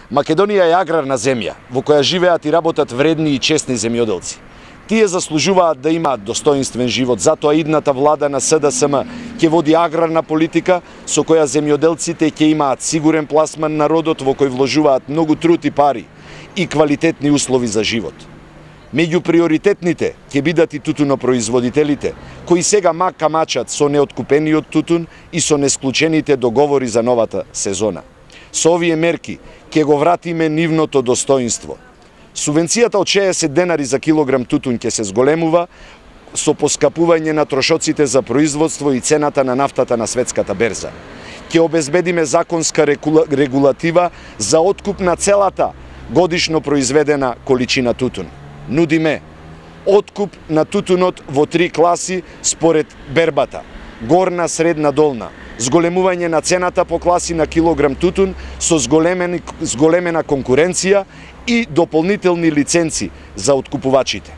Македонија е аграрна земја, во која живеат и работат вредни и честни земјоделци. Тие заслужуваат да имаат достоинствен живот, затоа идната влада на СДСМ ќе води аграрна политика со која земјоделците ќе имаат сигурен пласман на родот во кој вложуваат многу труд и пари и квалитетни услови за живот. Меѓу приоритетните ќе бидат и тутунопроизводителите, кои сега камачат со неоткупениот тутун и со несклучените договори за новата сезона. Со овие мерки ќе го вратиме нивното достоинство. Субвенцијата од 60 денари за килограм тутун ќе се зголемува со поскапување на трошоците за производство и цената на нафтата на светската берза. Ќе обезбедиме законска регулатива за откуп на целата годишно произведена количина тутун. Нудиме откуп на тутунот во 3 класи според бербата: горна, средна, долна. Зголемување на цената по класи на килограм тутун со зголемена конкуренција и дополнителни лиценци за откупувачите.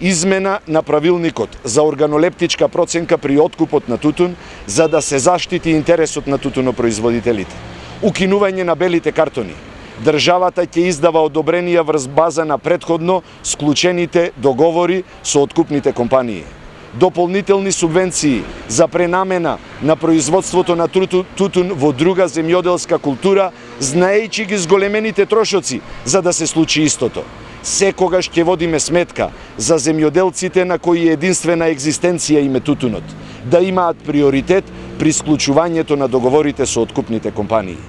Измена на правилникот за органолептичка проценка при откупот на тутун за да се заштити интересот на тутунопроизводителите. Укинување на белите картони. Државата ќе издава одобренија врз база на претходно склучените договори со откупните компании. Дополнителни субвенции за пренамена на производството на тутун во друга земјоделска култура, знаејќи ги зголемените трошоци за да се случи истото. Секогаш ќе водиме сметка за земјоделците на кои единствена екзистенција им е тутунот, да имаат приоритет при склучувањето на договорите со откупните компании.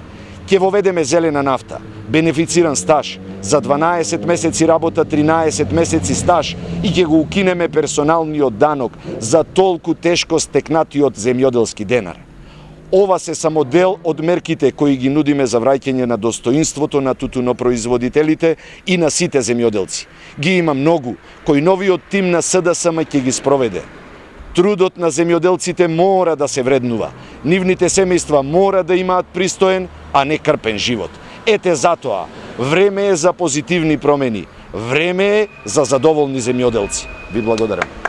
Ќе воведеме зелена нафта, бенефициран стаж, за 12 месеци работа, 13 месеци стаж и ќе го укинеме персоналниот данок за толку тешко стекнатиот земјоделски денар. Ова се само дел од мерките кои ги нудиме за враќање на достоинството на тутунопроизводителите и на сите земјоделци. Ги има многу, кои новиот тим на СДСМ ќе ги спроведе. Трудот на земјоделците мора да се вреднува. Нивните семејства мора да имаат пристоен, а не крпен живот. Ете затоа, време е за позитивни промени. Време е за задоволни земјоделци. Ви благодарам.